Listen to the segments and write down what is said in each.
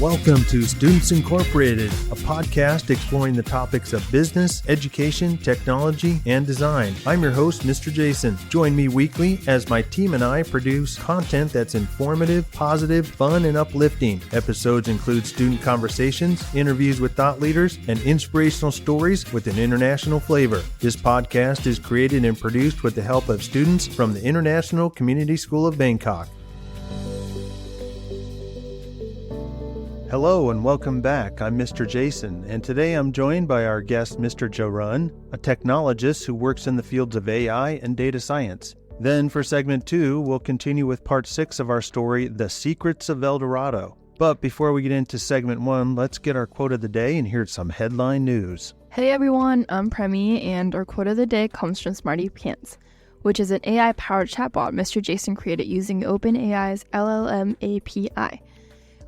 Welcome to Students Incorporated, a podcast exploring the topics of business, education, technology, and design. I'm your host, Mr. Jason. Join me weekly as my team and I produce content that's informative, positive, fun, and uplifting. Episodes include student conversations, interviews with thought leaders, and inspirational stories with an international flavor. This podcast is created and produced with the help of students from the International Community School of Bangkok. Hello and welcome back. I'm Mr. Jason, and today I'm joined by our guest, Mr. Jarun, a technologist who works in the fields of AI and data science. Then for segment 2, we'll continue with part 6 of our story, The Secrets of El Dorado. But before we get into segment 1, let's get our quote of the day and hear some headline news. Hey everyone, I'm Premi, and our quote of the day comes from Smarty Pants, which is an AI-powered chatbot Mr. Jason created using OpenAI's LLM API.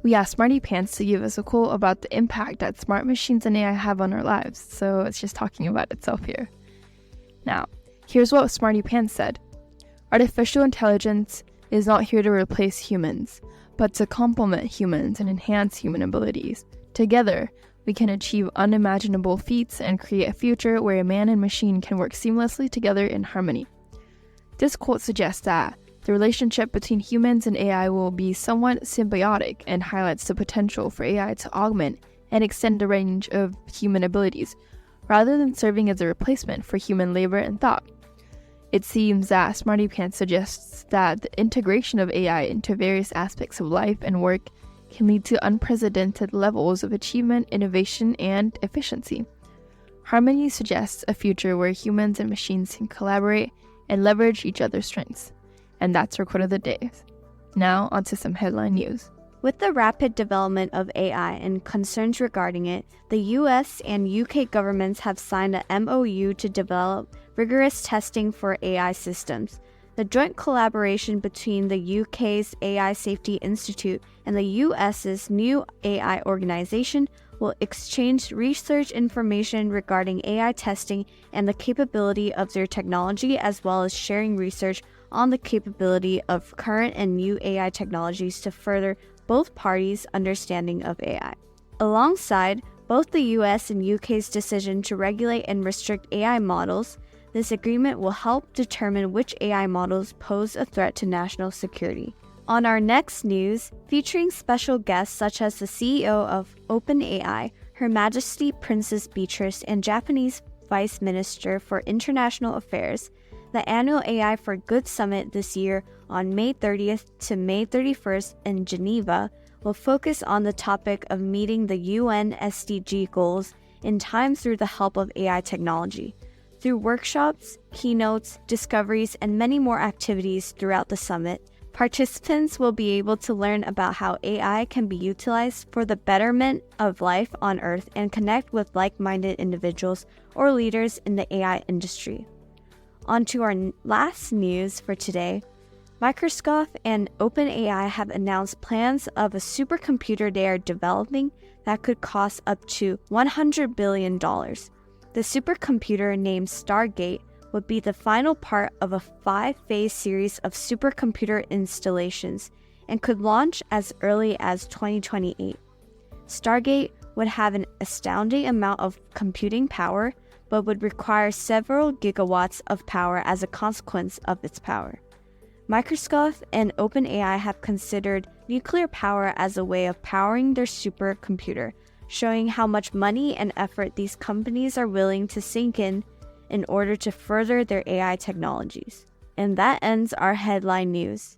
We asked Smarty Pants to give us a quote about the impact that smart machines and AI have on our lives, so it's just talking about itself here. Now, here's what Smarty Pants said. Artificial intelligence is not here to replace humans, but to complement humans and enhance human abilities. Together, we can achieve unimaginable feats and create a future where a man and machine can work seamlessly together in harmony. This quote suggests that the relationship between humans and AI will be somewhat symbiotic and highlights the potential for AI to augment and extend the range of human abilities, rather than serving as a replacement for human labor and thought. It seems that Smarty Pants suggests that the integration of AI into various aspects of life and work can lead to unprecedented levels of achievement, innovation, and efficiency. Harmony suggests a future where humans and machines can collaborate and leverage each other's strengths. And that's our quote of the day. Now, onto some headline news. With the rapid development of AI and concerns regarding it, the US and UK governments have signed an MOU to develop rigorous testing for AI systems. The joint collaboration between the UK's AI Safety Institute and the US's new AI organization will exchange research information regarding AI testing and the capability of their technology, as well as sharing research on the capability of current and new AI technologies to further both parties' understanding of AI. Alongside both the US and UK's decision to regulate and restrict AI models, this agreement will help determine which AI models pose a threat to national security. On our next news, featuring special guests such as the CEO of OpenAI, Her Majesty Princess Beatrice, and Japanese Vice Minister for International Affairs, the annual AI for Good Summit this year on May 30th to May 31st in Geneva will focus on the topic of meeting the UN SDG goals in time through the help of AI technology. Through workshops, keynotes, discoveries, and many more activities throughout the summit, participants will be able to learn about how AI can be utilized for the betterment of life on Earth and connect with like-minded individuals or leaders in the AI industry. On to our last news for today. Microsoft and OpenAI have announced plans of a supercomputer they are developing that could cost up to $100 billion. The supercomputer named Stargate would be the final part of a 5-phase series of supercomputer installations and could launch as early as 2028. Stargate would have an astounding amount of computing power, but would require several gigawatts of power as a consequence of its power. Microsoft and OpenAI have considered nuclear power as a way of powering their supercomputer, showing how much money and effort these companies are willing to sink in order to further their AI technologies. And that ends our headline news.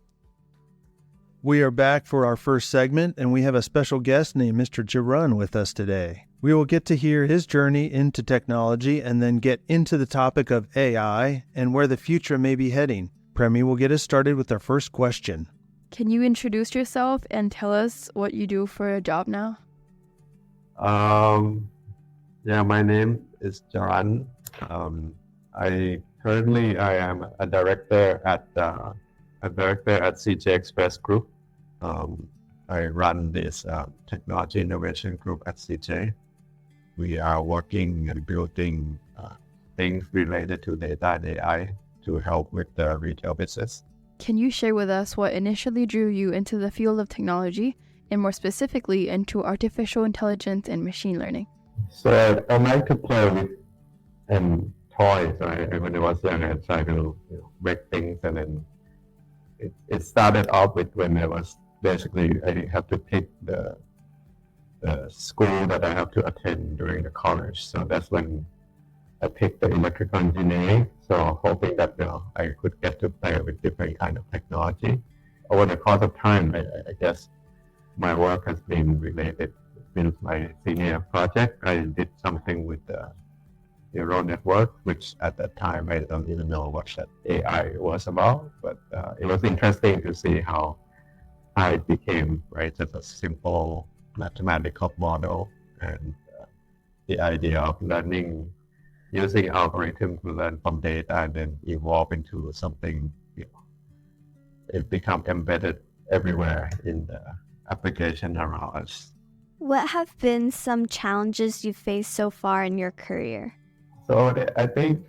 We are back for our first segment, and we have a special guest named Mr. Jarun with us today. We will get to hear his journey into technology and then get into the topic of AI and where the future may be heading. Premi will get us started with our first question. Can you introduce yourself and tell us what you do for a job now? My name is Jarun. I am a director at CJ Express Group. I run this technology innovation group at CJ. We are working and building things related to data and AI to help with the retail business. Can you share with us what initially drew you into the field of technology and more specifically into artificial intelligence and machine learning? So I like to play with toys. Right? When I was young, I tried to make things, and then it started off with when I was basically I have to pick the school that I have to attend during the college. So that's when I picked the electrical engineering. So hoping that I could get to play with different kind of technology. Over the course of time, I guess my work has been related. Since my senior project, I did something with the neural network, which at that time I don't even know what that AI was about. But it was interesting to see how it became just a simple mathematical model, and the idea of learning using algorithms to learn from data and then evolve into something. It become embedded everywhere in the application around us. What have been some challenges you've faced so far in your career? So I think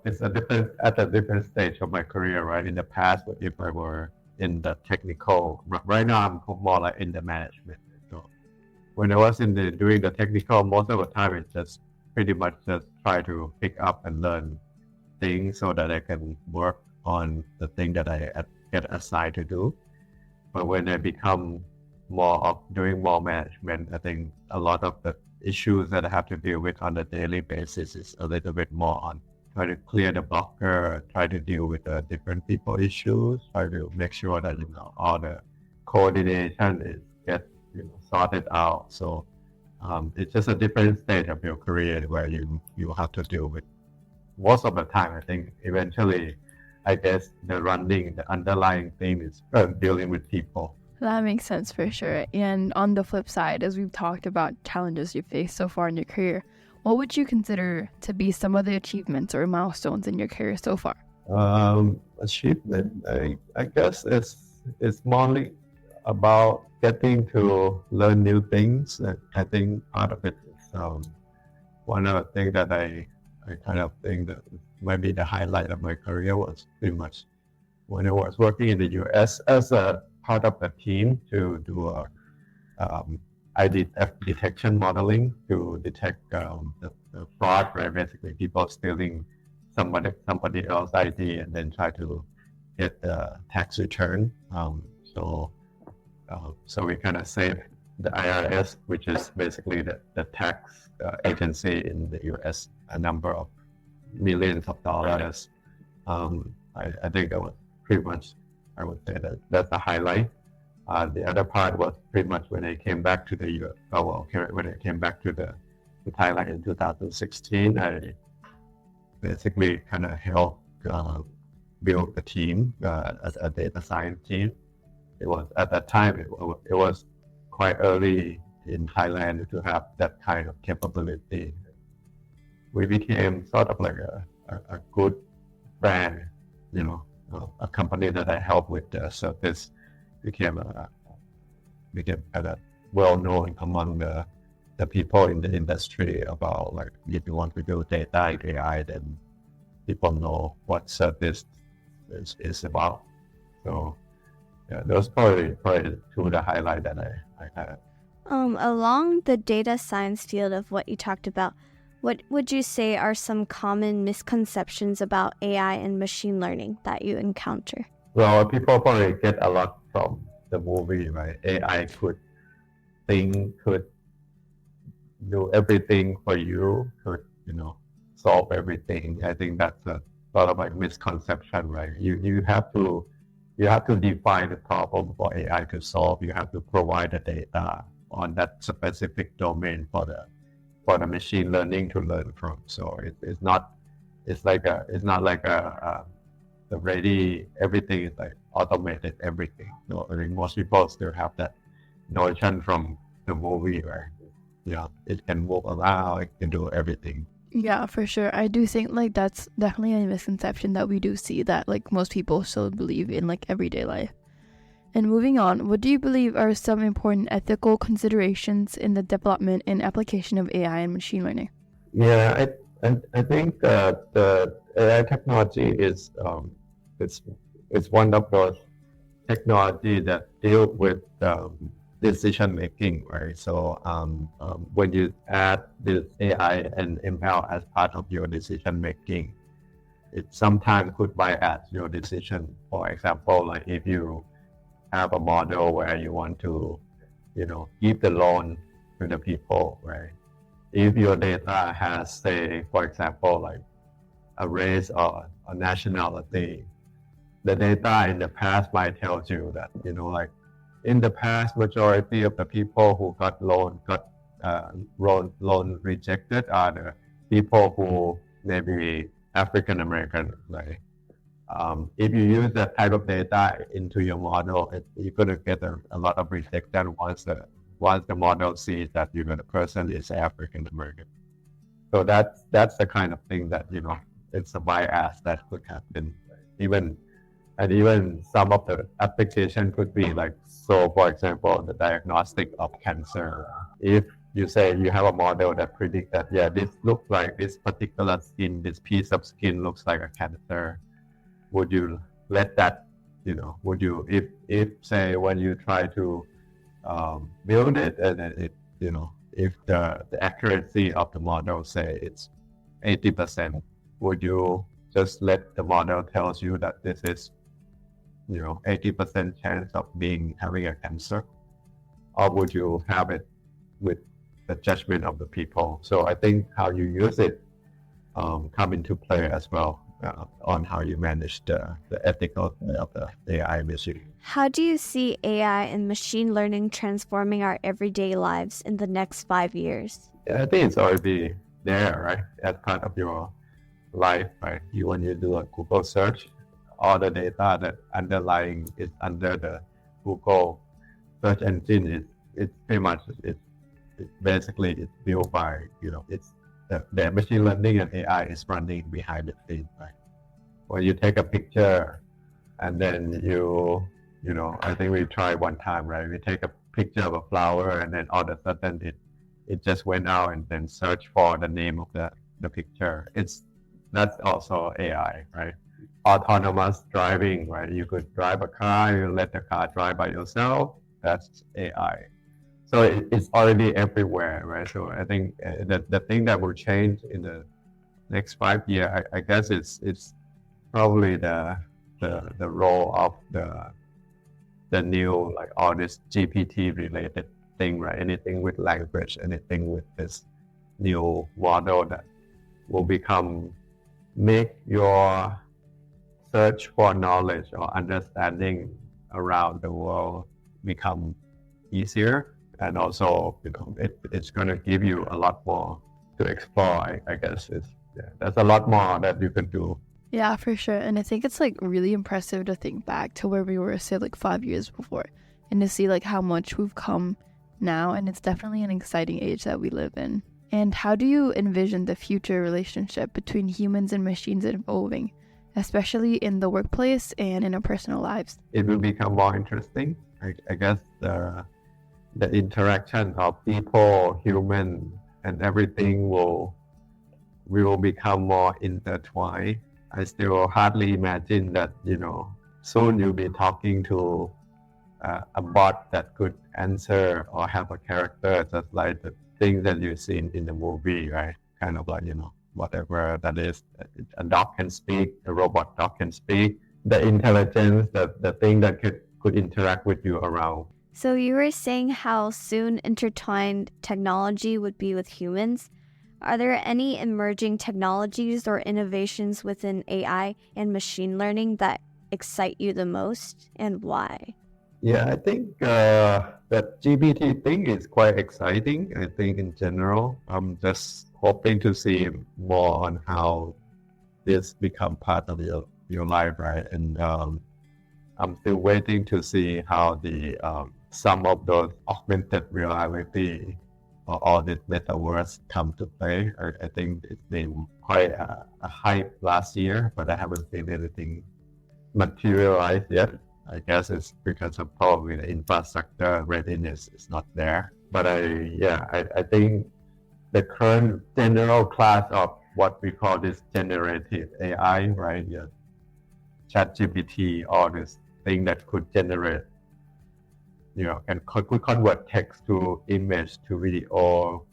it's at a different stage of my career, right? In the past, if I were in the technical, right now I'm more like in the management. So when I was doing the technical, most of the time it's just pretty much just try to pick up and learn things so that I can work on the thing that I get assigned to do. But when I become more of doing more management, I think a lot of the issues that I have to deal with on a daily basis is a little bit more on try to clear the blocker, try to deal with the different people issues, try to make sure that all the coordination is get sorted out. So it's just a different stage of your career where you have to deal with. Most of the time, I think eventually, I guess the underlying thing is dealing with people. That makes sense for sure. And on the flip side, as we've talked about challenges you faced so far in your career, what would you consider to be some of the achievements or milestones in your career so far? Achievement, I guess it's mostly about getting to learn new things. I think part of it is one of the things that I kind of think that maybe the highlight of my career was pretty much when I was working in the US as a part of a team to do ID theft detection modeling to detect the fraud, right? Basically, people stealing somebody else's ID and then try to get the tax return. So we kind of save the IRS, which is basically the tax agency in the US, a number of millions of dollars. I think that was pretty much, I would say that's the highlight. The other part was pretty much when I came back to the US. When I came back to Thailand in 2016, I basically kind of helped build the team as a data science team. It was at that time it was quite early in Thailand to have that kind of capability. We became sort of like a good brand, a company that I helped with the service became kind of well known among the people in the industry about like if you want to do data and AI, then people know what service is about. So yeah, those probably two of the highlights that I had. Along the data science field of what you talked about, what would you say are some common misconceptions about AI and machine learning that you encounter? Well, people probably get a lot from the movie, right? AI could do everything for you, could, solve everything. I think that's a sort of like misconception, right? You have to define the problem for AI to solve. You have to provide the data on that specific domain for the machine learning to learn from. So it's not like the ready, everything is like automated everything. I think most people still have that notion from the movie where it can move around, it can do everything. Yeah, for sure. I do think like that's definitely a misconception that we do see, that like most people still believe in like everyday life. And moving on, what do you believe are some important ethical considerations in the development and application of AI and machine learning? Yeah, I think the AI technology is it's one of those technology that deal with decision making, right? So when you add this AI and ML as part of your decision making, it sometimes could bias your decision. For example, like if you have a model where you want to, give the loan to the people, right? If your data has, say, for example, like a race or a nationality, the data in the past might tell you that, like in the past, majority of the people who got loan rejected are the people who maybe African American, right? If you use that type of data into your model, you're going to get a lot of rejection once the model sees that the person is African American. So that's the kind of thing that it's a bias that could happen. Even some of the application could be like, so for example, the diagnostic of cancer. If you say you have a model that predicts that, this looks like this particular skin, this piece of skin looks like a cancer, would you let that, would you, if say when you try to build it and it, if the accuracy of the model say it's 80%, would you just let the model tells you that this is 80% chance of having a cancer, or would you have it with the judgment of the people? So I think how you use it come into play as well on how you manage the ethical of the AI machine. How do you see AI and machine learning transforming our everyday lives in the next 5 years? I think it's already there, right? As part of your life, right? When you do a Google search, all the data that underlying is under the Google search engine. It's pretty much it's basically it's built by it's the machine learning and AI is running behind the scenes, right? When you take a picture and then I think we tried one time, right? We take a picture of a flower and then all of a sudden it just went out and then search for the name of the picture. That's also AI, right? Autonomous driving, right? You could drive a car, you let the car drive by yourself. That's AI. So it's already everywhere, right? So I think the thing that will change in the next 5 years, I guess it's probably the role of the new, like all this GPT related thing, right? Anything with language, anything with this new model that will make your search for knowledge or understanding around the world become easier. And also, it's going to give you a lot more to explore. I guess there's a lot more that you can do. Yeah, for sure. And I think it's like really impressive to think back to where we were, say, like 5 years before, and to see like how much we've come now. And it's definitely an exciting age that we live in. And how do you envision the future relationship between humans and machines evolving, especially in the workplace and in our personal lives? It will become more interesting. I guess the interaction of people, human, and everything will become more intertwined. I still hardly imagine that, soon you'll be talking to a bot that could answer or have a character just like the things that you see in the movie, right? Kind of like, whatever that is. A dog can speak, a robot dog can speak. The intelligence, the thing that could interact with you around. So you were saying how soon intertwined technology would be with humans. Are there any emerging technologies or innovations within AI and machine learning that excite you the most, and why? Yeah, I think that GPT thing is quite exciting. I think in general, I'm just hoping to see more on how this become part of your life, right? And I'm still waiting to see how the some of those augmented reality or all this metaverse come to play. I think it's been quite a hype last year, but I haven't seen anything materialize yet. I guess it's because of probably the infrastructure readiness is not there. But I think the current general class of what we call this generative AI, right? ChatGPT, all this thing that could generate, could convert text to image to video,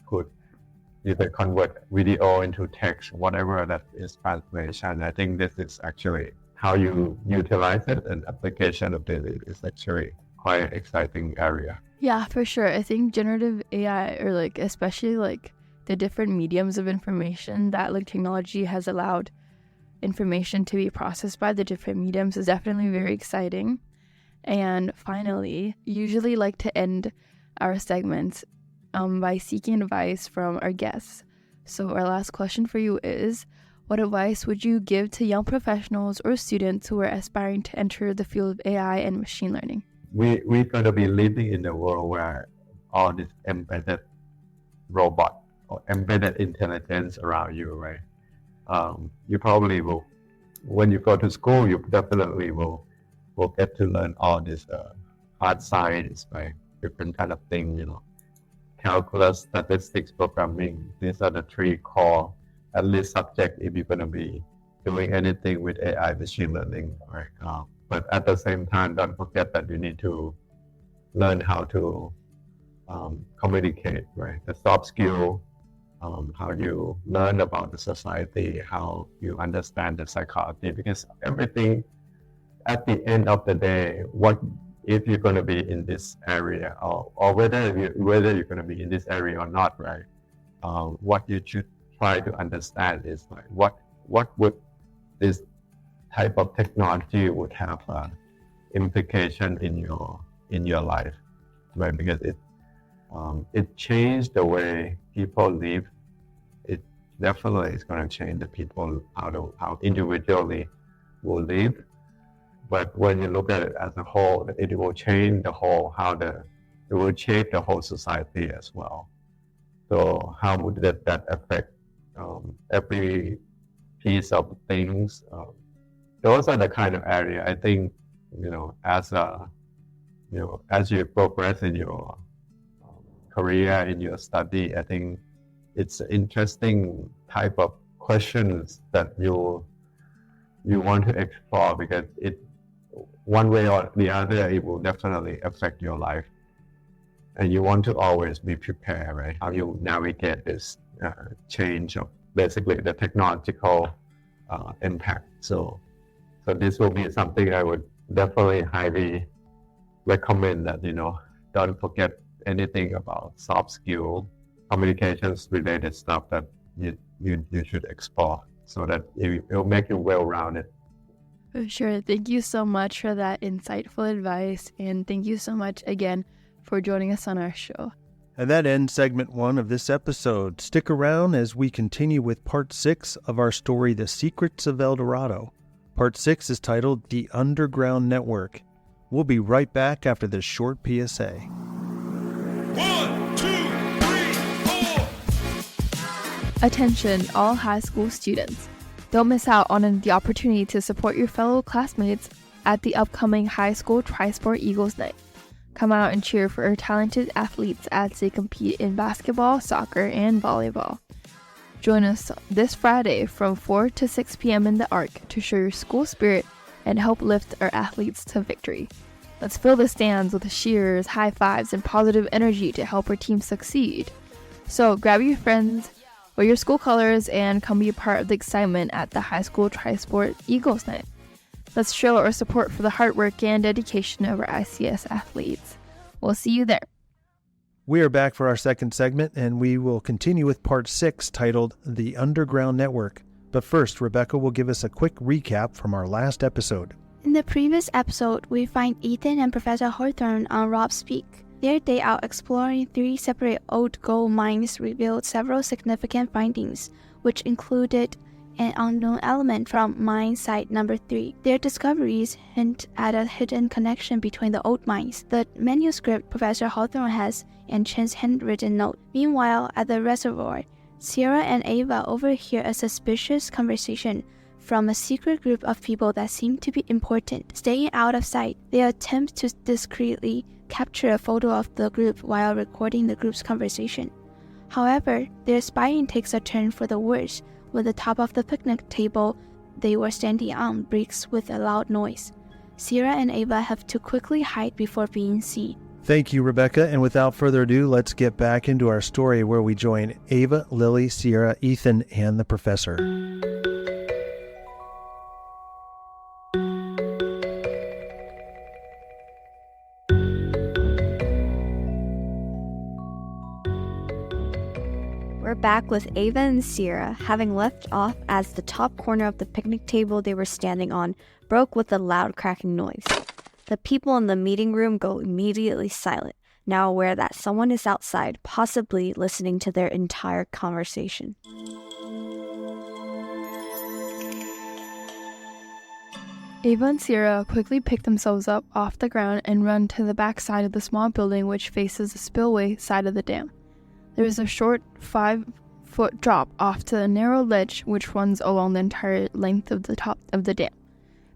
you can convert video into text, whatever that is translation. I think this is actually how you utilize it, and application of it is actually quite an exciting area. Yeah, for sure. I think generative AI, or especially the different mediums of information that technology has allowed information to be processed by the different mediums is definitely very exciting. And finally, usually like to end our segments by seeking advice from our guests. So our last question for you is, what advice would you give to young professionals or students who are aspiring to enter the field of AI and machine learning? We're going to be living in a world where all this embedded robot or embedded intelligence around you, right? You probably will, when you go to school, you definitely will get to learn all this hard science, right? Different kind of things, calculus, statistics, programming. These are the three core, at least, subjects if you're going to be doing anything with AI, machine learning, right? But at the same time, don't forget that you need to learn how to communicate, right? The soft skill, how you learn about the society, how you understand the psychology, because everything, at the end of the day, what if you're going to be in this area, or whether you're going to be in this area or not, right? What you should try to understand is what would this type of technology would have implication in your life, right? Because it changed the way people live. It definitely is going to change the people how individually will live. But when you look at it as a whole, it will change it will shape the whole society as well. So how would that affect every piece of things? Those are the kind of area I think, as you progress in your career, in your study, I think it's an interesting type of questions that you want to explore, because one way or the other, it will definitely affect your life. And you want to always be prepared, right? How you navigate this change of basically the technological impact. So this will be something I would definitely highly recommend, that, don't forget anything about soft skill, communications related stuff that you should explore, so that it will make you well-rounded. For sure. Thank you so much for that insightful advice. And thank you so much again for joining us on our show. And that ends segment 1 of this episode. Stick around as we continue with part 6 of our story, The Secrets of El Dorado. Part 6 is titled The Underground Network. We'll be right back after this short PSA. 1, 2, 3, 4. Attention, all high school students. Don't miss out on the opportunity to support your fellow classmates at the upcoming High School Tri-Sport Eagles Night. Come out and cheer for our talented athletes as they compete in basketball, soccer, and volleyball. Join us this Friday from 4 to 6 p.m. in the Arc to show your school spirit and help lift our athletes to victory. Let's fill the stands with cheers, high fives, and positive energy to help our team succeed. So grab your friends, wear your school colors, and come be a part of the excitement at the High School Tri-Sport Eagles Night. Let's show our support for the hard work and dedication of our ICS athletes. We'll see you there. We are back for our second segment, and we will continue with part 6 titled The Underground Network. But first, Rebecca will give us a quick recap from our last episode. In the previous episode, we find Ethan and Professor Hawthorne on Rob's Peak. Their day out exploring 3 separate old gold mines revealed several significant findings, which included an unknown element from mine site number 3. Their discoveries hint at a hidden connection between the old mines, the manuscript Professor Hawthorne has, and Chen's handwritten note. Meanwhile, at the reservoir, Sierra and Ava overhear a suspicious conversation from a secret group of people that seem to be important. Staying out of sight, they attempt to discreetly capture a photo of the group while recording the group's conversation. However, their spying takes a turn for the worse when the top of the picnic table they were standing on breaks with a loud noise. Sierra and Ava have to quickly hide before being seen. Thank you, Rebecca. And without further ado, let's get back into our story where we join Ava, Lily, Sierra, Ethan, and the professor. We're back with Ava and Sierra, having left off as the top corner of the picnic table they were standing on broke with a loud cracking noise. The people in the meeting room go immediately silent, now aware that someone is outside, possibly listening to their entire conversation. Ava and Sierra quickly pick themselves up off the ground and run to the back side of the small building which faces the spillway side of the dam. There is a short 5-foot drop off to a narrow ledge which runs along the entire length of the top of the dam.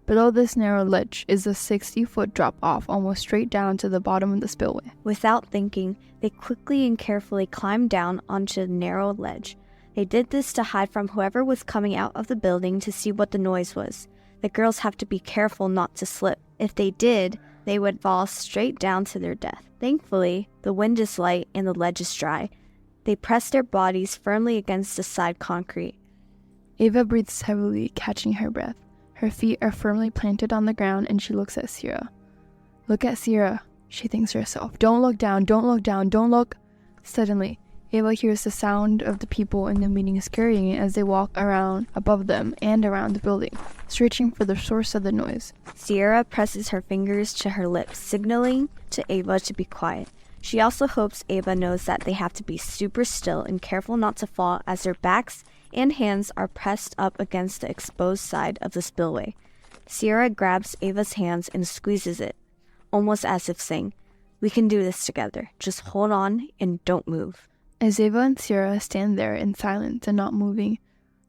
Below this narrow ledge is a 60-foot drop off almost straight down to the bottom of the spillway. Without thinking, they quickly and carefully climbed down onto the narrow ledge. They did this to hide from whoever was coming out of the building to see what the noise was. The girls have to be careful not to slip. If they did, they would fall straight down to their death. Thankfully, the wind is light and the ledge is dry. They press their bodies firmly against the side concrete. Ava breathes heavily, catching her breath. Her feet are firmly planted on the ground and she looks at Sierra. Look at Sierra, she thinks to herself. Don't look down, don't look down, don't look. Suddenly, Ava hears the sound of the people in the meeting scurrying as they walk around above them and around the building, searching for the source of the noise. Sierra presses her fingers to her lips, signaling to Ava to be quiet. She also hopes Ava knows that they have to be super still and careful not to fall as their backs and hands are pressed up against the exposed side of the spillway. Sierra grabs Ava's hands and squeezes it, almost as if saying, "We can do this together. Just hold on and don't move." As Ava and Sierra stand there in silence and not moving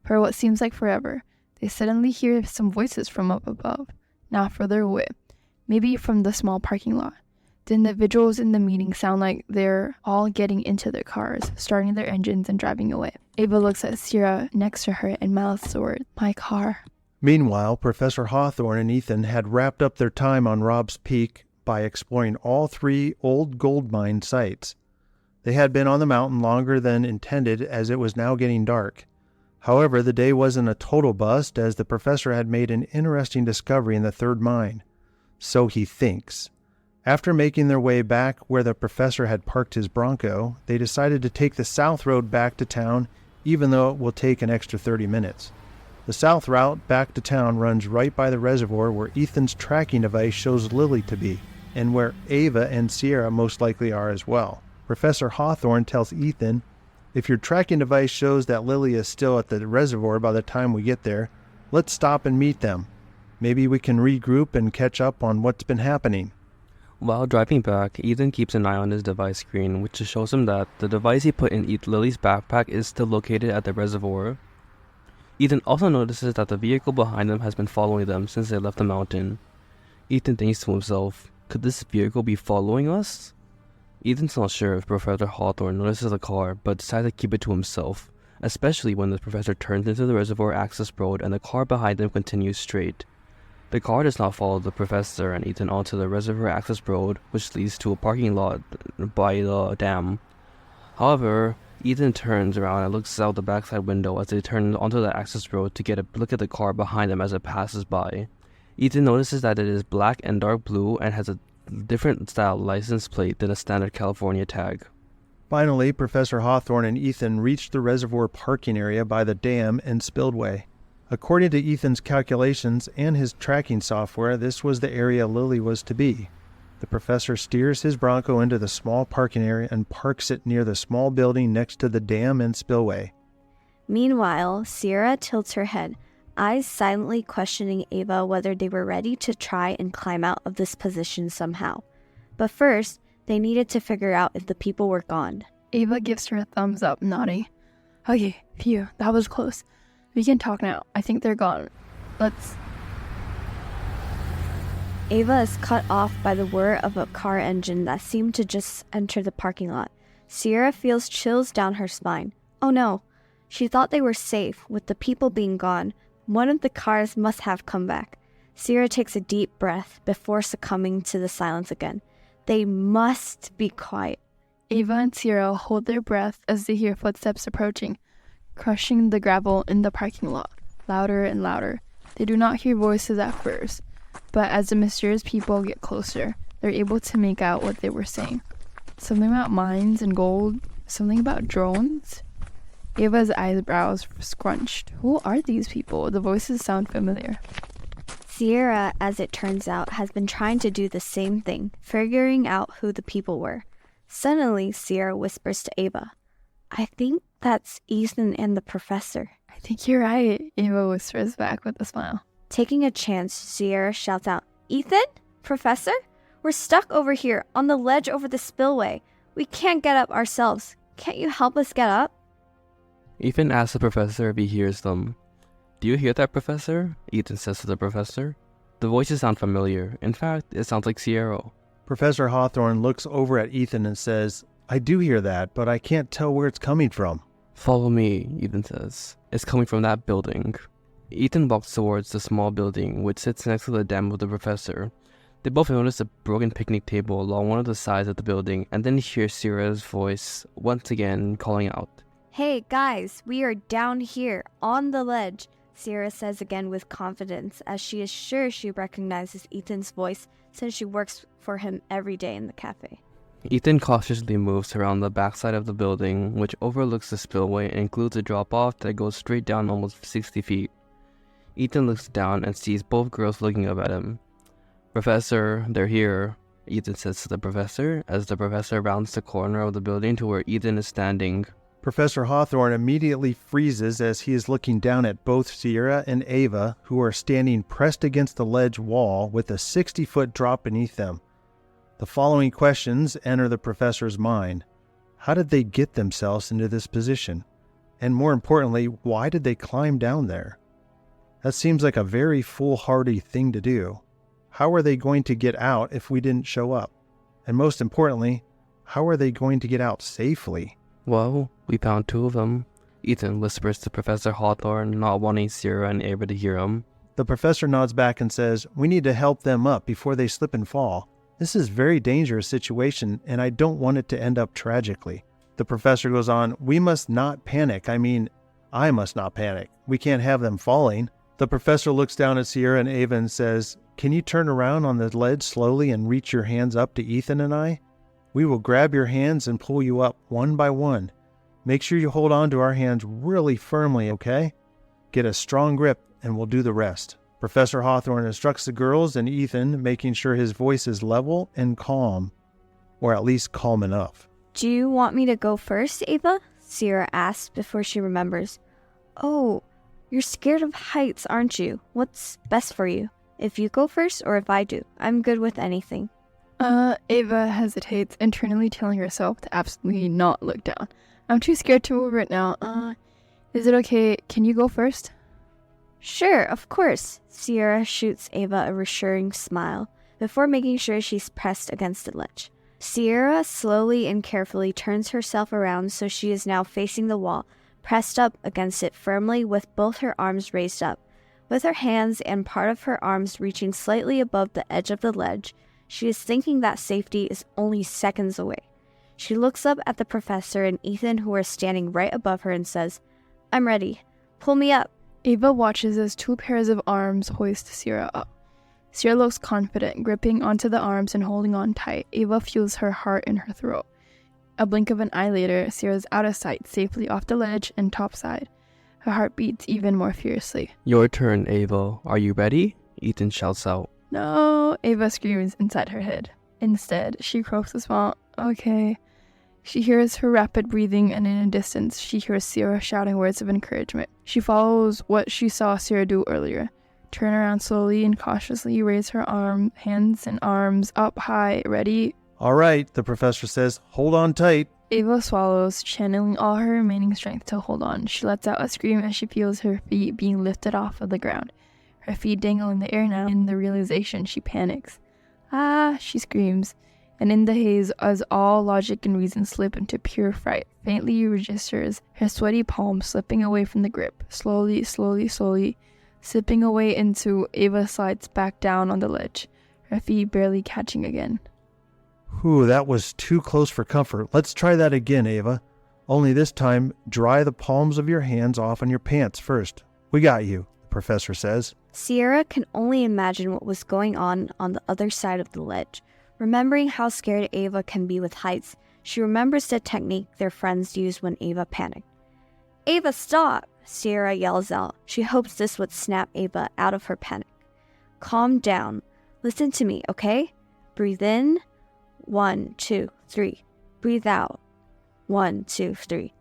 for what seems like forever, they suddenly hear some voices from up above, now further away, maybe from the small parking lot. The individuals in the meeting sound like they're all getting into their cars, starting their engines and driving away. Ava looks at Sierra next to her and mouths the word, "My car." Meanwhile, Professor Hawthorne and Ethan had wrapped up their time on Rob's Peak by exploring all 3 old gold mine sites. They had been on the mountain longer than intended as it was now getting dark. However, the day wasn't a total bust as the professor had made an interesting discovery in the 3rd mine. So he thinks. After making their way back where the professor had parked his Bronco, they decided to take the south road back to town, even though it will take an extra 30 minutes. The south route back to town runs right by the reservoir where Ethan's tracking device shows Lily to be, and where Ava and Sierra most likely are as well. Professor Hawthorne tells Ethan, "If your tracking device shows that Lily is still at the reservoir by the time we get there, let's stop and meet them. Maybe we can regroup and catch up on what's been happening." While driving back, Ethan keeps an eye on his device screen, which shows him that the device he put in Lily's backpack is still located at the reservoir. Ethan also notices that the vehicle behind them has been following them since they left the mountain. Ethan thinks to himself, could this vehicle be following us? Ethan's not sure if Professor Hawthorne notices the car, but decides to keep it to himself, especially when the professor turns into the reservoir access road and the car behind them continues straight. The car does not follow the professor and Ethan onto the reservoir access road, which leads to a parking lot by the dam. However, Ethan turns around and looks out the backside window as they turn onto the access road to get a look at the car behind them as it passes by. Ethan notices that it is black and dark blue and has a different style license plate than a standard California tag. Finally, Professor Hawthorne and Ethan reached the reservoir parking area by the dam and spillway. According to Ethan's calculations and his tracking software, this was the area Lily was to be. The professor steers his Bronco into the small parking area and parks it near the small building next to the dam and spillway. Meanwhile, Sierra tilts her head, eyes silently questioning Ava whether they were ready to try and climb out of this position somehow. But first, they needed to figure out if the people were gone. Ava gives her a thumbs up, nodding. Okay, phew, that was close. We can talk now. I think they're gone. Let's... Ava is cut off by the whir of a car engine that seemed to just enter the parking lot. Sierra feels chills down her spine. Oh no, she thought they were safe, with the people being gone. One of the cars must have come back. Sierra takes a deep breath before succumbing to the silence again. They must be quiet. Ava and Sierra hold their breath as they hear footsteps approaching, crushing the gravel in the parking lot, louder and louder. They do not hear voices at first, but as the mysterious people get closer, they're able to make out what they were saying. Something about mines and gold, something about drones. Ava's eyebrows scrunched. Who are these people? The voices sound familiar. Sierra, as it turns out, has been trying to do the same thing, figuring out who the people were. Suddenly, Sierra whispers to Ava, "I think that's Ethan and the professor." I think you're right, Ava whispers back with a smile. Taking a chance, Sierra shouts out, "Ethan? Professor? We're stuck over here on the ledge over the spillway. We can't get up ourselves. Can't you help us get up?" Ethan asks the professor if he hears them. "Do you hear that, Professor?" Ethan says to the professor. The voices sound familiar. In fact, it sounds like Sierra. Professor Hawthorne looks over at Ethan and says, I do hear that, but I can't tell where it's coming from. "Follow me," Ethan says. "It's coming from that building." Ethan walks towards the small building, which sits next to the den with the professor. They both notice a broken picnic table along one of the sides of the building, and then hear Sierra's voice once again calling out. "Hey, guys, we are down here, on the ledge," Sierra says again with confidence, as she is sure she recognizes Ethan's voice since she works for him every day in the cafe. Ethan cautiously moves around the backside of the building, which overlooks the spillway and includes a drop-off that goes straight down almost 60 feet. Ethan looks down and sees both girls looking up at him. "Professor, they're here," Ethan says to the professor, as the professor rounds the corner of the building to where Ethan is standing. Professor Hawthorne immediately freezes as he is looking down at both Sierra and Ava, who are standing pressed against the ledge wall with a 60-foot drop beneath them. The following questions enter the professor's mind. How did they get themselves into this position? And more importantly, why did they climb down there? That seems like a very foolhardy thing to do. How are they going to get out if we didn't show up? And most importantly, how are they going to get out safely? "Well, we found two of them," Ethan whispers to Professor Hawthorne, not wanting Sierra and Ava to hear him. The professor nods back and says, we need to help them up before they slip and fall. This is a very dangerous situation, and I don't want it to end up tragically. The professor goes on, we must not panic. I must not panic. We can't have them falling. The professor looks down at Sierra and Ava and says, can you turn around on the ledge slowly and reach your hands up to Ethan and I? We will grab your hands and pull you up one by one. Make sure you hold on to our hands really firmly, okay? Get a strong grip and we'll do the rest. Professor Hawthorne instructs the girls and Ethan, making sure his voice is level and calm, or at least calm enough. "Do you want me to go first, Ava?" Sierra asks before she remembers. "Oh, you're scared of heights, aren't you? What's best for you? If you go first or if I do? I'm good with anything." Ava hesitates, internally telling herself to absolutely not look down. I'm too scared to move right now. Is it okay? Can you go first? "Sure, of course." Sierra shoots Ava a reassuring smile before making sure she's pressed against the ledge. Sierra slowly and carefully turns herself around so she is now facing the wall, pressed up against it firmly with both her arms raised up. With her hands and part of her arms reaching slightly above the edge of the ledge, she is thinking that safety is only seconds away. She looks up at the professor and Ethan, who are standing right above her, and says, "I'm ready. Pull me up." Ava watches as two pairs of arms hoist Sierra up. Sierra looks confident, gripping onto the arms and holding on tight. Ava feels her heart in her throat. A blink of an eye later, Sierra's out of sight, safely off the ledge and topside. Her heart beats even more fiercely. "Your turn, Ava. Are you ready?" Ethan shouts out. No, Ava screams inside her head. Instead, she croaks a small, okay. She hears her rapid breathing, and in a distance, she hears Sierra shouting words of encouragement. She follows what she saw Sierra do earlier. Turn around slowly and cautiously, raise her hands and arms up high, ready. All right, the professor says, hold on tight. Ava swallows, channeling all her remaining strength to hold on. She lets out a scream as she feels her feet being lifted off of the ground. Her feet dangle in the air now. In the realization, she panics. Ah, she screams. And in the haze, as all logic and reason slip into pure fright, faintly registers her sweaty palms slipping away from the grip, slowly, slipping away into Ava slides back down on the ledge, her feet barely catching again. Whew, that was too close for comfort. Let's try that again, Ava. Only this time, dry the palms of your hands off on your pants first. We got you, the professor says. Sierra can only imagine what was going on the other side of the ledge. Remembering how scared Ava can be with heights, she remembers the technique their friends used when Ava panicked. "Ava, stop!" Sierra yells out. She hopes this would snap Ava out of her panic. "Calm down. Listen to me, okay? Breathe in. 1, 2, 3. Breathe out. 1, 2, 3.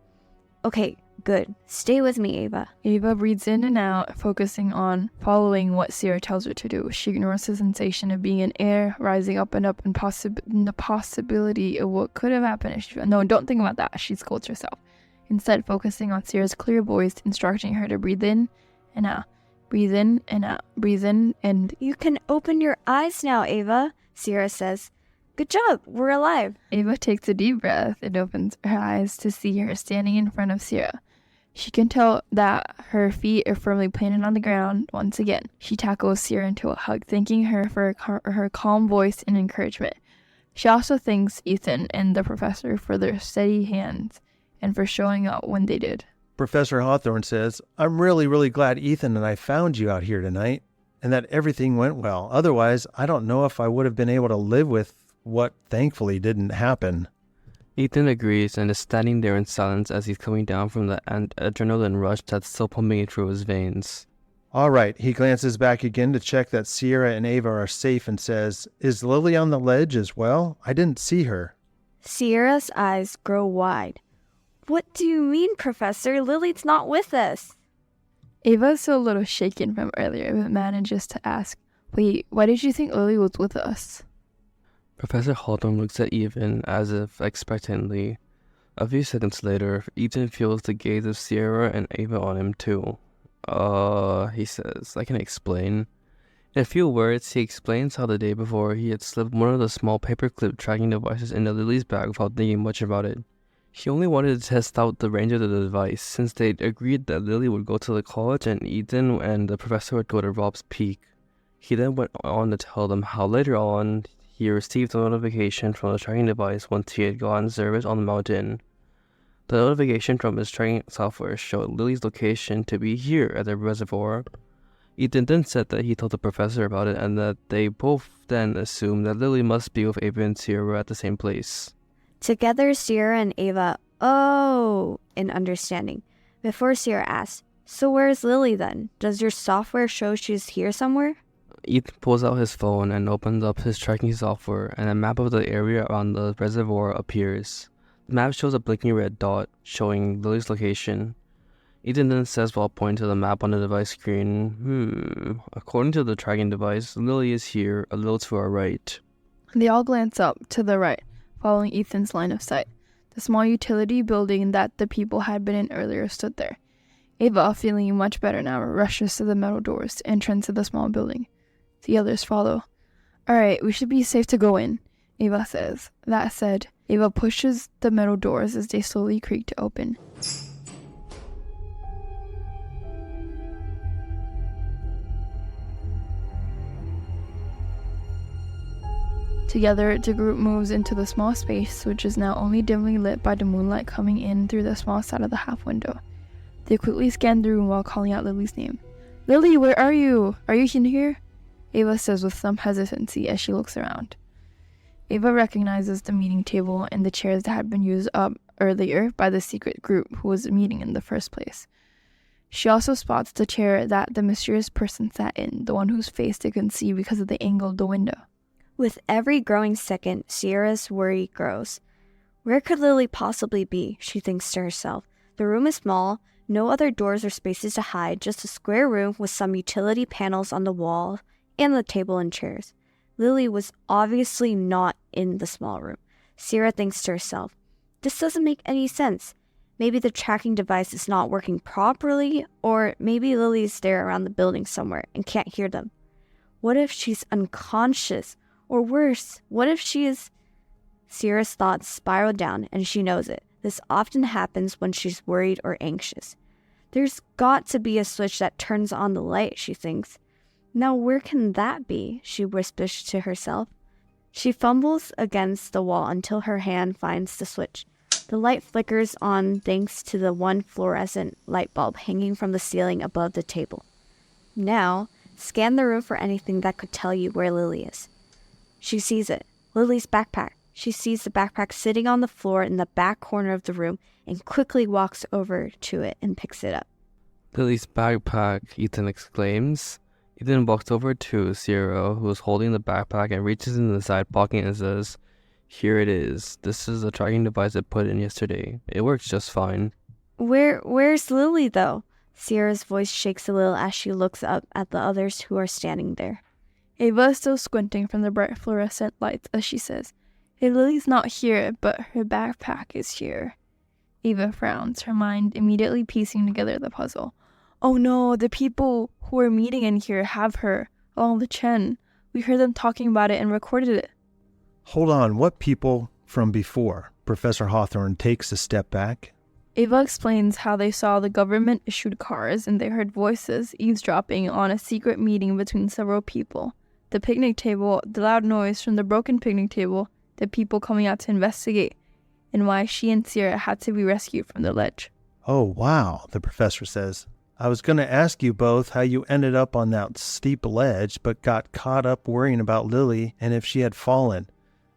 Okay, good. Stay with me, Ava." Ava breathes in and out, focusing on following what Sierra tells her to do. She ignores the sensation of being in air, rising up and up, and the possibility of what could have happened if No, don't think about that, she scolds herself. Instead, focusing on Sierra's clear voice, instructing her to breathe in and out. Breathe in and out. Breathe in and... "You can open your eyes now, Ava," Sierra says. "Good job, we're alive." Ava takes a deep breath and opens her eyes to see her standing in front of Sierra. She can tell that her feet are firmly planted on the ground once again. She tackles Sierra into a hug, thanking her for her calm voice and encouragement. She also thanks Ethan and the professor for their steady hands and for showing up when they did. Professor Hawthorne says, "I'm really glad Ethan and I found you out here tonight and that everything went well. Otherwise, I don't know if I would have been able to live with what thankfully didn't happen." Ethan agrees and is standing there in silence as he's coming down from the adrenaline rush that's still pumping through his veins. All right, he glances back again to check that Sierra and Ava are safe and says, "Is Lily on the ledge as well? I didn't see her." Sierra's eyes grow wide. "What do you mean, Professor? Lily's not with us." Ava is still a little shaken from earlier, but manages to ask, "Wait, why did you think Lily was with us?" Professor Hawthorne looks at Ethan as if expectantly. A few seconds later, Ethan feels the gaze of Sierra and Ava on him too. He says, "I can explain." In a few words, he explains how the day before he had slipped one of the small paperclip tracking devices into Lily's bag without thinking much about it. He only wanted to test out the range of the device, since they'd agreed that Lily would go to the college and Ethan and the professor would go to Rob's Peak. He then went on to tell them how later on he received a notification from the tracking device once he had gotten service on the mountain. The notification from his tracking software showed Lily's location to be here at the reservoir. Ethan then said that he told the professor about it and that they both then assumed that Lily must be with Ava and Sierra at the same place. Together, Sierra and Ava, in understanding. Before Sierra asks, "So where's Lily then? Does your software show she's here somewhere?" Ethan pulls out his phone and opens up his tracking software, and a map of the area around the reservoir appears. The map shows a blinking red dot showing Lily's location. Ethan then says while pointing to the map on the device screen, according to the tracking device, Lily is here, a little to our right. They all glance up to the right, following Ethan's line of sight. The small utility building that the people had been in earlier stood there. Ava, feeling much better now, rushes to the metal doors, entrance to the small building. The others follow. "All right, we should be safe to go in," Ava says. That said, Ava pushes the metal doors as they slowly creak to open. Together, the group moves into the small space, which is now only dimly lit by the moonlight coming in through the small side of the half window. They quickly scan the room while calling out Lily's name. "Lily, where are you? Are you in here?" Ava says with some hesitancy as she looks around. Ava recognizes the meeting table and the chairs that had been used up earlier by the secret group who was meeting in the first place. She also spots the chair that the mysterious person sat in, the one whose face they couldn't see because of the angle of the window. With every growing second, Sierra's worry grows. Where could Lily possibly be? She thinks to herself. The room is small, no other doors or spaces to hide, just a square room with some utility panels on the wall and the table and chairs. Lily was obviously not in the small room. Sierra thinks to herself, this doesn't make any sense. Maybe the tracking device is not working properly, or maybe Lily's there around the building somewhere and can't hear them. What if she's unconscious? Or worse, what if she is... Sierra's thoughts spiral down, and she knows it. This often happens when she's worried or anxious. There's got to be a switch that turns on the light, she thinks. Now where can that be? She whispers to herself. She fumbles against the wall until her hand finds the switch. The light flickers on thanks to the one fluorescent light bulb hanging from the ceiling above the table. Now, scan the room for anything that could tell you where Lily is. She sees it. Lily's backpack. She sees the backpack sitting on the floor in the back corner of the room and quickly walks over to it and picks it up. Lily's backpack, Ethan exclaims. Ethan walks over to Sierra, who is holding the backpack, and reaches in the side pocket and says, "Here it is. This is the tracking device I put in yesterday. It works just fine." Where's Lily, though? Sierra's voice shakes a little as she looks up at the others who are standing there. Ava is still squinting from the bright fluorescent lights as she says, "Hey, Lily's not here, but her backpack is here." Ava frowns, her mind immediately piecing together the puzzle. "Oh no, the people who are meeting in here have her, along with Chen. We heard them talking about it and recorded it." Hold on, what people from before? Professor Hawthorne takes a step back. Ava explains how they saw the government-issued cars and they heard voices eavesdropping on a secret meeting between several people. The picnic table, the loud noise from the broken picnic table, the people coming out to investigate, and why she and Sierra had to be rescued from the ledge. Oh, wow, the professor says. I was going to ask you both how you ended up on that steep ledge, but got caught up worrying about Lily and if she had fallen.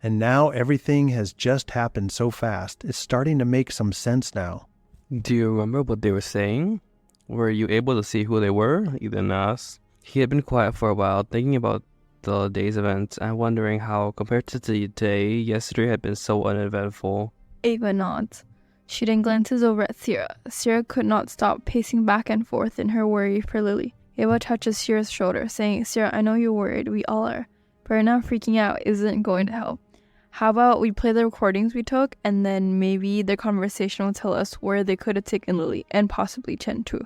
And now everything has just happened so fast. It's starting to make some sense now. Do you remember what they were saying? Were you able to see who they were? Ethan asked. He had been quiet for a while, thinking about the day's events and wondering how, compared to today, yesterday had been so uneventful. Ava nods. She then glances over at Sierra. Sierra could not stop pacing back and forth in her worry for Lily. Ava touches Sierra's shoulder, saying, "Sierra, I know you're worried. We all are. But right now freaking out isn't going to help. How about we play the recordings we took, and then maybe the conversation will tell us where they could have taken Lily, and possibly Chen too."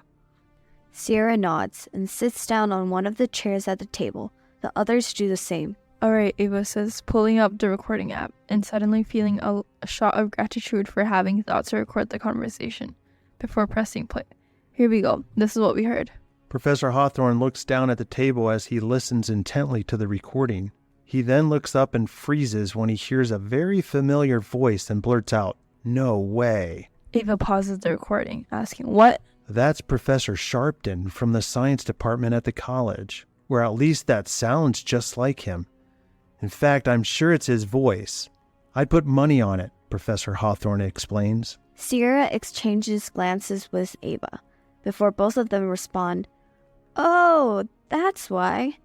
Sierra nods and sits down on one of the chairs at the table. The others do the same. "Alright," Ava says, pulling up the recording app, and suddenly feeling a shot of gratitude for having thought to record the conversation, before pressing play. "Here we go. This is what we heard." Professor Hawthorne looks down at the table as he listens intently to the recording. He then looks up and freezes when he hears a very familiar voice and blurts out, "No way." Ava pauses the recording, asking, "What?" That's Professor Sharpton from the science department at the college, or at least that sounds just like him. In fact, I'm sure it's his voice. I'd put money on it, Professor Hawthorne explains. Sierra exchanges glances with Ava before both of them respond, "Oh, that's why."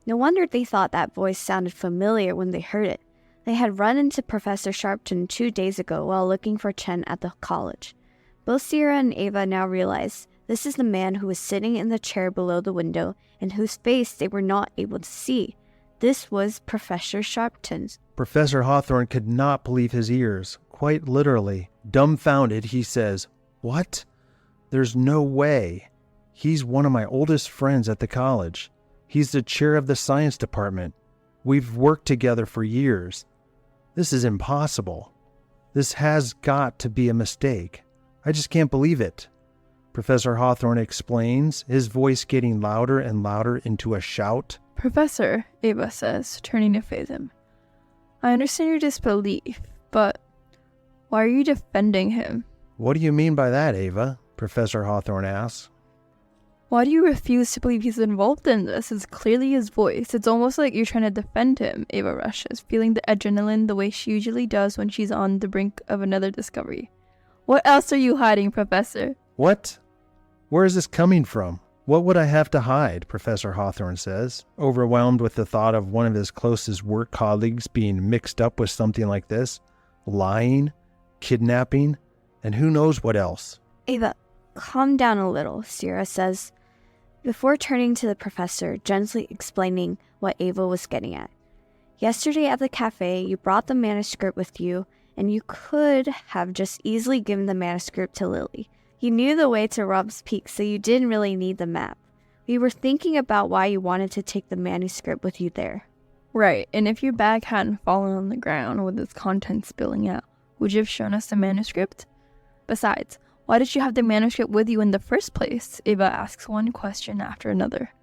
No wonder they thought that voice sounded familiar when they heard it. They had run into Professor Sharpton 2 days ago while looking for Chen at the college. Both Sierra and Ava now realize this is the man who was sitting in the chair below the window and whose face they were not able to see. This was Professor Sharpton. Professor Hawthorne could not believe his ears. Quite literally. Dumbfounded, he says, "What? There's no way. He's one of my oldest friends at the college. He's the chair of the science department. We've worked together for years. This is impossible. This has got to be a mistake. I just can't believe it." Professor Hawthorne explains, his voice getting louder and louder into a shout. "Professor," Ava says, turning to face him, "I understand your disbelief, but why are you defending him?" "What do you mean by that, Ava?" Professor Hawthorne asks. "Why do you refuse to believe he's involved in this? It's clearly his voice. It's almost like you're trying to defend him," Ava rushes, feeling the adrenaline the way she usually does when she's on the brink of another discovery. "What else are you hiding, Professor?" "What? Where is this coming from? What would I have to hide?" Professor Hawthorne says, overwhelmed with the thought of one of his closest work colleagues being mixed up with something like this. Lying, kidnapping, and who knows what else. "Ava, calm down a little," Sierra says, before turning to the professor, gently explaining what Ava was getting at. "Yesterday at the cafe, you brought the manuscript with you, and you could have just easily given the manuscript to Lily. You knew the way to Rob's Peak, so you didn't really need the map. We were thinking about why you wanted to take the manuscript with you there." "Right, and if your bag hadn't fallen on the ground with its contents spilling out, would you have shown us the manuscript? Besides, why did you have the manuscript with you in the first place?" Ava asks one question after another.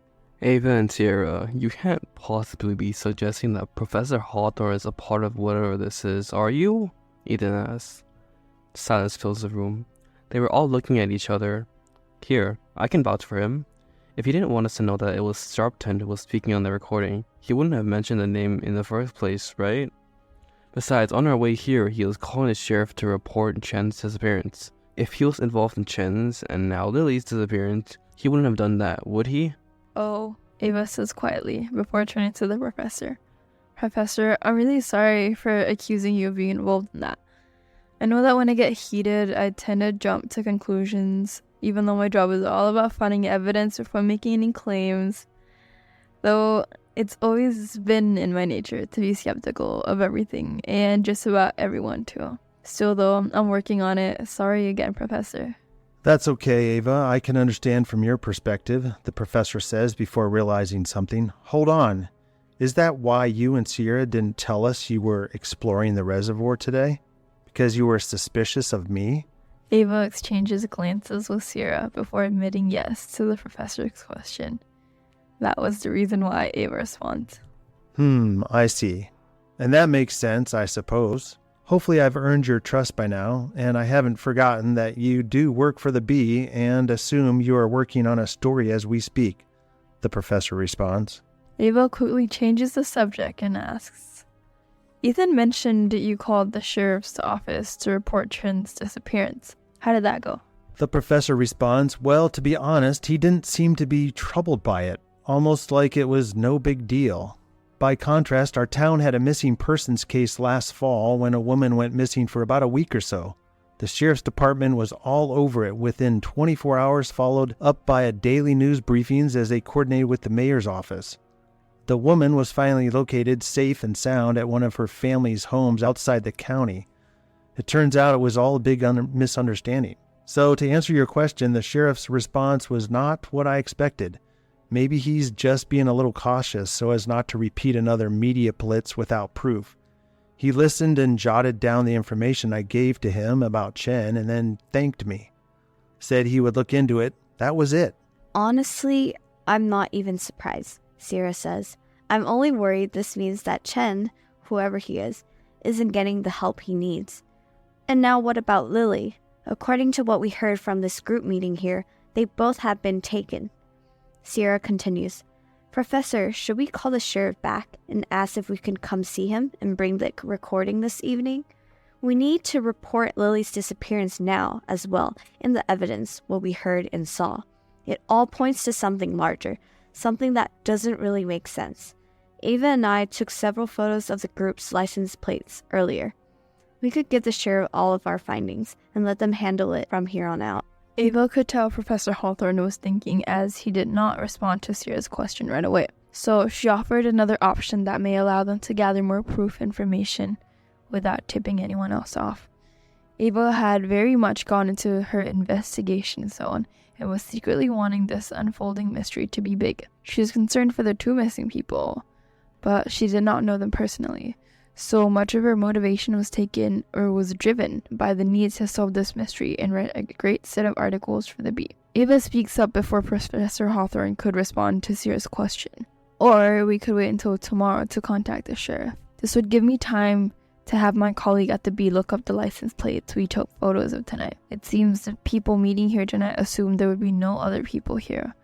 Ava and Sierra, you can't possibly be suggesting that Professor Hawthorne is a part of whatever this is, are you? Ethan asked. Silence fills the room. They were all looking at each other. Here, I can vouch for him. If he didn't want us to know that it was Sharpton who was speaking on the recording, he wouldn't have mentioned the name in the first place, right? Besides, on our way here, he was calling the sheriff to report Chen's disappearance. If he was involved in Chen's and now Lily's disappearance, he wouldn't have done that, would he? Oh, Ava says quietly before turning to the professor. Professor, I'm really sorry for accusing you of being involved in that. I know that when I get heated, I tend to jump to conclusions, even though my job is all about finding evidence before making any claims. Though it's always been in my nature to be skeptical of everything, and just about everyone too. Still though, I'm working on it. Sorry again, Professor. That's okay, Ava. I can understand from your perspective, the professor says before realizing something. Hold on. Is that why you and Sierra didn't tell us you were exploring the reservoir today? Because you were suspicious of me? Ava exchanges glances with Sierra before admitting yes to the professor's question. That was the reason why Ava responds. I see. And that makes sense, I suppose. Hopefully I've earned your trust by now, and I haven't forgotten that you do work for the Bee and assume you are working on a story as we speak, the professor responds. Ava quickly changes the subject and asks, Ethan mentioned you called the sheriff's office to report Chen's disappearance. How did that go? The professor responds, well, to be honest, he didn't seem to be troubled by it, almost like it was no big deal. By contrast, our town had a missing persons case last fall when a woman went missing for about a week or so. The sheriff's department was all over it within 24 hours, followed up by a daily news briefings as they coordinated with the mayor's office. The woman was finally located safe and sound at one of her family's homes outside the county. It turns out it was all a big misunderstanding. So to answer your question, the sheriff's response was not what I expected. Maybe he's just being a little cautious so as not to repeat another media blitz without proof. He listened and jotted down the information I gave to him about Chen and then thanked me. Said he would look into it. That was it. Honestly, I'm not even surprised, Sierra says. I'm only worried this means that Chen, whoever he is, isn't getting the help he needs. And now what about Lily? According to what we heard from this group meeting here, they both have been taken. Sierra continues, Professor, should we call the sheriff back and ask if we can come see him and bring the recording this evening? We need to report Lily's disappearance now as well in the evidence, what we heard and saw. It all points to something larger, something that doesn't really make sense. Ava and I took several photos of the group's license plates earlier. We could give the sheriff all of our findings and let them handle it from here on out. Ava could tell Professor Hawthorne was thinking as he did not respond to Sierra's question right away. So she offered another option that may allow them to gather more proof information without tipping anyone else off. Ava had very much gone into her investigation zone and was secretly wanting this unfolding mystery to be big. She was concerned for the two missing people, but she did not know them personally. So much of her motivation was driven by the need to solve this mystery and write a great set of articles for the Bee. Ava speaks up before Professor Hawthorne could respond to Sierra's question. Or we could wait until tomorrow to contact the sheriff. This would give me time to have my colleague at the Bee look up the license plates we took photos of tonight. It seems that people meeting here tonight assumed there would be no other people here.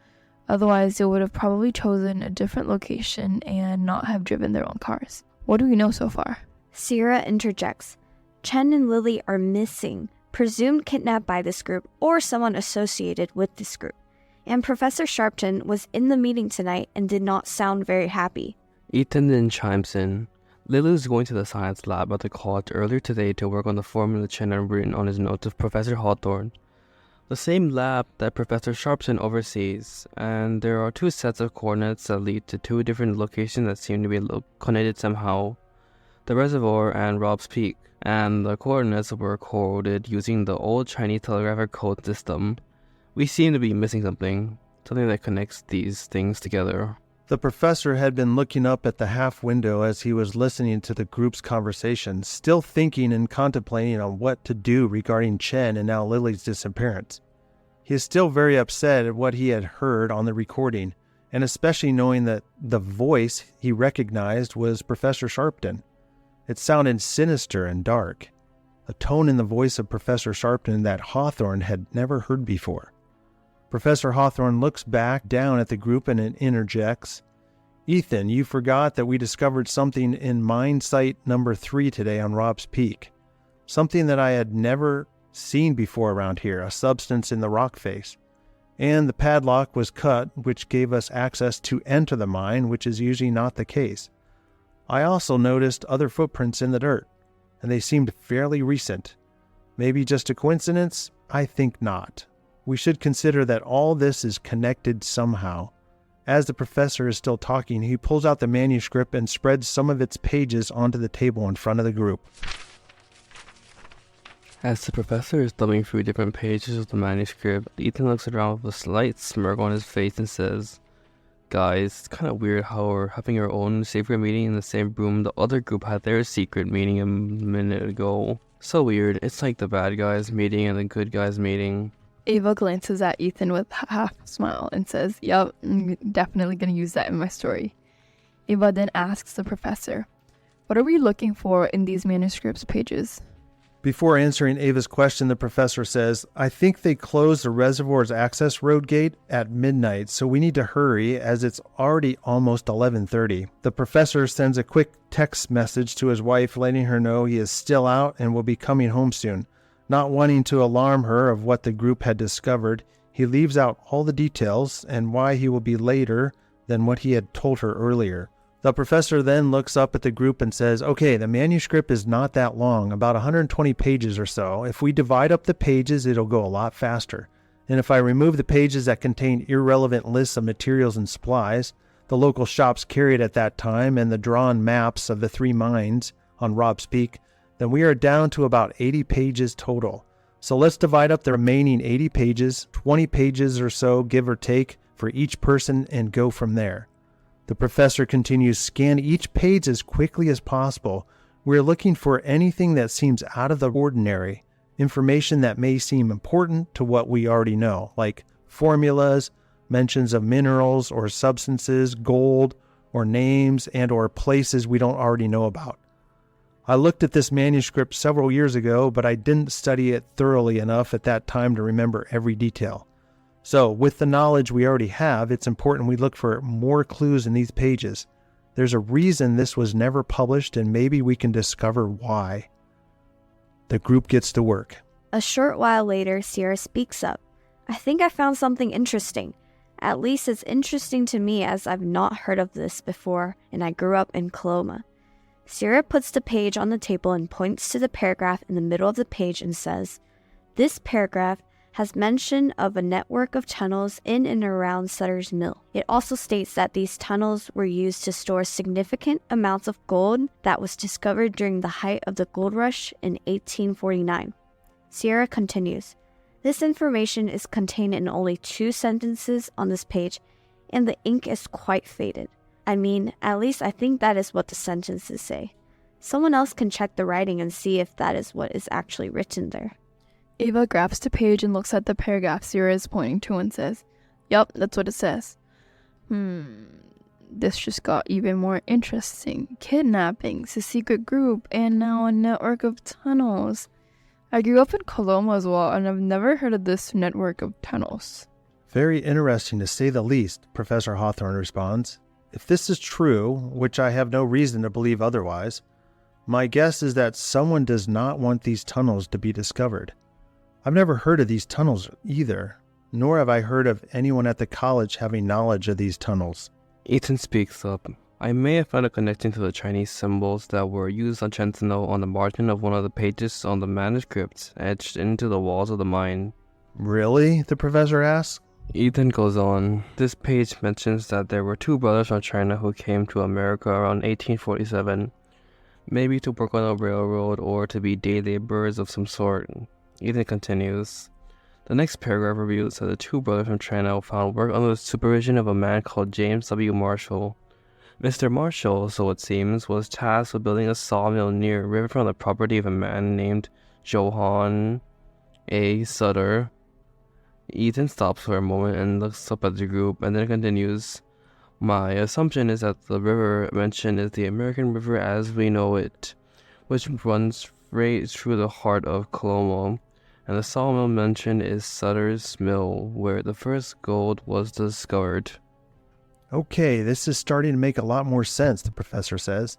Otherwise, they would have probably chosen a different location and not have driven their own cars. What do we know so far? Sierra interjects. Chen and Lily are missing, presumed kidnapped by this group or someone associated with this group. And Professor Sharpton was in the meeting tonight and did not sound very happy. Ethan then chimes in. Lily was going to the science lab at the college earlier today to work on the formula Chen had written on his notes of Professor Hawthorne. The same lab that Professor Sharpton oversees, and there are two sets of coordinates that lead to two different locations that seem to be connected somehow. The reservoir and Rob's Peak, and the coordinates were coded using the old Chinese telegraphic code system. We seem to be missing something that connects these things together. The professor had been looking up at the half window as he was listening to the group's conversation, still thinking and contemplating on what to do regarding Chen and now Lily's disappearance. He is still very upset at what he had heard on the recording, and especially knowing that the voice he recognized was Professor Sharpton. It sounded sinister and dark, a tone in the voice of Professor Sharpton that Hawthorne had never heard before. Professor Hawthorne looks back down at the group and interjects, "Ethan, you forgot that we discovered something in mine site number 3 today on Rob's Peak. Something that I had never seen before around here, a substance in the rock face. And the padlock was cut, which gave us access to enter the mine, which is usually not the case. I also noticed other footprints in the dirt, and they seemed fairly recent. Maybe just a coincidence? I think not. We should consider that all this is connected somehow." As the professor is still talking, he pulls out the manuscript and spreads some of its pages onto the table in front of the group. As the professor is thumbing through different pages of the manuscript, Ethan looks around with a slight smirk on his face and says, "Guys, it's kind of weird how we're having our own secret meeting in the same room the other group had their secret meeting a minute ago. So weird. It's like the bad guys meeting and the good guys meeting." Ava glances at Ethan with half a smile and says, "Yup, I'm definitely going to use that in my story." Ava then asks the professor, "What are we looking for in these manuscripts pages?" Before answering Ava's question, the professor says, "I think they closed the reservoir's access road gate at midnight, so we need to hurry as it's already almost 11:30. The professor sends a quick text message to his wife letting her know he is still out and will be coming home soon. Not wanting to alarm her of what the group had discovered, he leaves out all the details and why he will be later than what he had told her earlier. The professor then looks up at the group and says, "Okay, the manuscript is not that long, about 120 pages or so. If we divide up the pages, it'll go a lot faster. And if I remove the pages that contain irrelevant lists of materials and supplies, the local shops carried at that time, and the drawn maps of the 3 mines on Rob's Peak, then we are down to about 80 pages total. So let's divide up the remaining 80 pages, 20 pages or so, give or take, for each person and go from there." The professor continues, "Scan each page as quickly as possible. We're looking for anything that seems out of the ordinary, information that may seem important to what we already know, like formulas, mentions of minerals or substances, gold, or names and or places we don't already know about. I looked at this manuscript several years ago, but I didn't study it thoroughly enough at that time to remember every detail. So, with the knowledge we already have, it's important we look for more clues in these pages. There's a reason this was never published, and maybe we can discover why." The group gets to work. A short while later, Sierra speaks up. "I think I found something interesting. At least it's interesting to me as I've not heard of this before, and I grew up in Coloma." Sierra puts the page on the table and points to the paragraph in the middle of the page and says, "This paragraph has mention of a network of tunnels in and around Sutter's Mill. It also states that these tunnels were used to store significant amounts of gold that was discovered during the height of the gold rush in 1849. Sierra continues, "This information is contained in only 2 sentences on this page, and the ink is quite faded. I mean, at least I think that is what the sentences say. Someone else can check the writing and see if that is what is actually written there." Ava grabs the page and looks at the paragraph Sierra is pointing to and says, "Yup, that's what it says." This just got even more interesting. Kidnappings, a secret group, and now a network of tunnels. I grew up in Coloma as well, and I've never heard of this network of tunnels. "Very interesting to say the least," Professor Hawthorne responds. "If this is true, which I have no reason to believe otherwise, my guess is that someone does not want these tunnels to be discovered. I've never heard of these tunnels either, nor have I heard of anyone at the college having knowledge of these tunnels." Ethan speaks up. "I may have found a connection to the Chinese symbols that were used on Sentinel on the margin of one of the pages on the manuscripts etched into the walls of the mine." "Really?" the professor asks. Ethan goes on, "This page mentions that there were 2 brothers from China who came to America around 1847, maybe to work on a railroad or to be day laborers of some sort." Ethan continues, "The next paragraph reveals that the 2 brothers from China found work under the supervision of a man called James W. Marshall. Mr. Marshall, so it seems, was tasked with building a sawmill near a river from the property of a man named Johann A. Sutter." Ethan stops for a moment and looks up at the group and then continues, My assumption is that the river mentioned is the American River as we know it, which runs right through the heart of Coloma, and the sawmill mentioned is Sutter's Mill, where the first gold was discovered. Okay, this is starting to make a lot more sense, the professor says.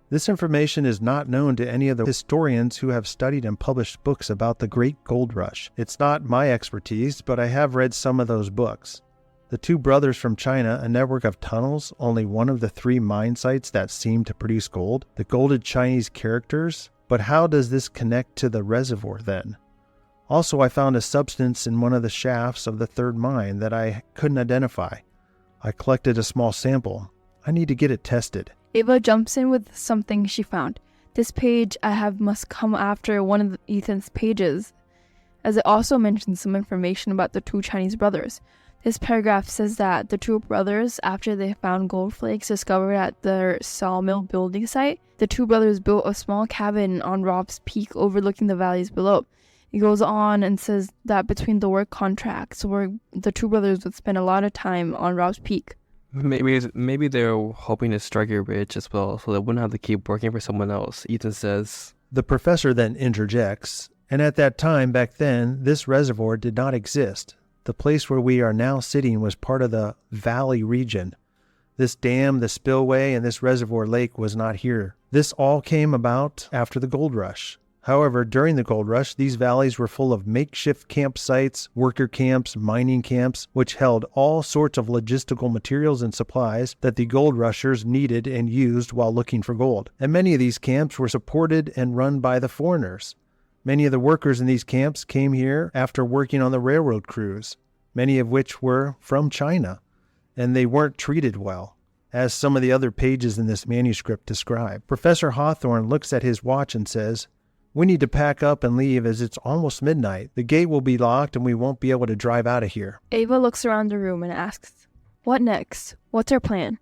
This information is not known to any of the historians who have studied and published books about the Great Gold Rush. It's not my expertise, but I have read some of those books. The Two Brothers from China, a network of tunnels, only one of the 3 mine sites that seem to produce gold, the golded Chinese characters. But how does this connect to the reservoir then? Also, I found a substance in one of the shafts of the 3rd mine that I couldn't identify. I collected a small sample. I need to get it tested. Ava jumps in with something she found. This page I have must come after one of Ethan's pages, as it also mentions some information about the 2 Chinese brothers. This paragraph says that the 2 brothers, after they found gold flakes discovered at their sawmill building site, the 2 brothers built a small cabin on Rob's Peak overlooking the valleys below. It goes on and says that between the work contracts, where the 2 brothers would spend a lot of time on Rob's Peak. Maybe they're hoping to strike it rich as well, so they wouldn't have to keep working for someone else, Ethan says. The professor then interjects, and at that time, back then, this reservoir did not exist. The place where we are now sitting was part of the valley region. This dam, the spillway, and this reservoir lake was not here. This all came about after the gold rush. However, during the gold rush, these valleys were full of makeshift campsites, worker camps, mining camps, which held all sorts of logistical materials and supplies that the gold rushers needed and used while looking for gold. And many of these camps were supported and run by the foreigners. Many of the workers in these camps came here after working on the railroad crews, many of which were from China, and they weren't treated well, as some of the other pages in this manuscript describe. Professor Hawthorne looks at his watch and says, "We need to pack up and leave as it's almost midnight. The gate will be locked and we won't be able to drive out of here." Ava looks around the room and asks, "What next? What's our plan?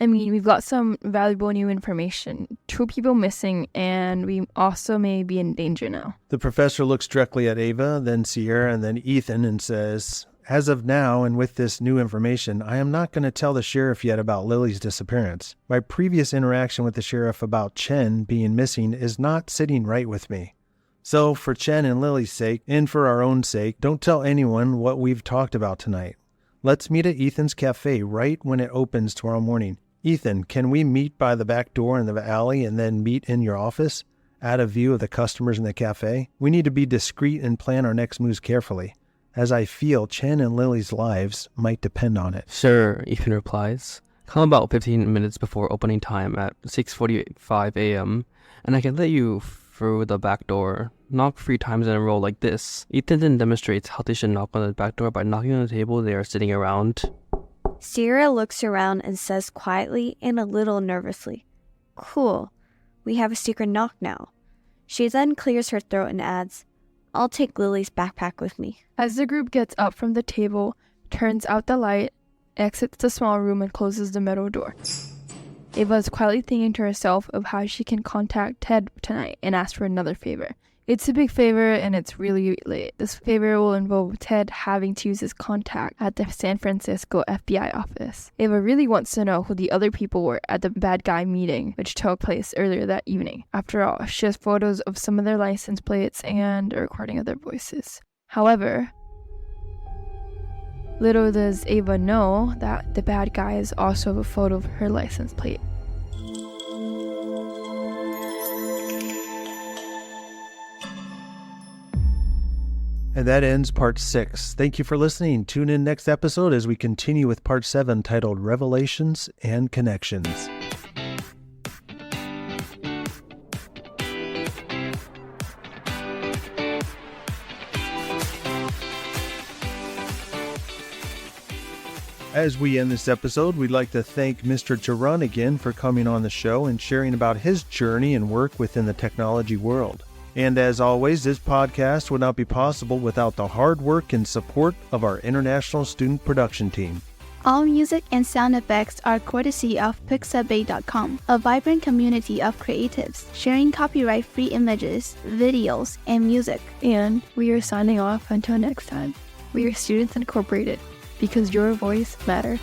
I mean, we've got some valuable new information. 2 people missing, and we also may be in danger now." The professor looks directly at Ava, then Sierra, and then Ethan and says, "As of now, and with this new information, I am not going to tell the sheriff yet about Lily's disappearance. My previous interaction with the sheriff about Chen being missing is not sitting right with me. So, for Chen and Lily's sake, and for our own sake, don't tell anyone what we've talked about tonight. Let's meet at Ethan's cafe right when it opens tomorrow morning. Ethan, can we meet by the back door in the alley and then meet in your office, out of view of the customers in the cafe? We need to be discreet and plan our next moves carefully, as I feel Chen and Lily's lives might depend on it." Sure, Ethan replies. Come about 15 minutes before opening time at 6:45 a.m., and I can let you through the back door. Knock 3 times in a row like this. Ethan then demonstrates how they should knock on the back door by knocking on the table they are sitting around. Sierra looks around and says quietly and a little nervously, "Cool, we have a secret knock now." She then clears her throat and adds, "I'll take Lily's backpack with me." As the group gets up from the table, turns out the light, exits the small room, and closes the metal door, Ava is quietly thinking to herself of how she can contact Ted tonight and ask for another favor. It's a big favor, and it's really late. This favor will involve Ted having to use his contact at the San Francisco FBI office. Ava really wants to know who the other people were at the bad guy meeting, which took place earlier that evening. After all, she has photos of some of their license plates and a recording of their voices. However, little does Ava know that the bad guy is also a photo of her license plate. And that ends part 6. Thank you for listening. Tune in next episode as we continue with part 7 titled Revelations and Connections. As we end this episode, we'd like to thank Mr. Jarun again for coming on the show and sharing about his journey and work within the technology world. And as always, this podcast would not be possible without the hard work and support of our international student production team. All music and sound effects are courtesy of Pixabay.com, a vibrant community of creatives sharing copyright-free images, videos, and music. And we are signing off until next time. We are Students Incorporated, because your voice matters.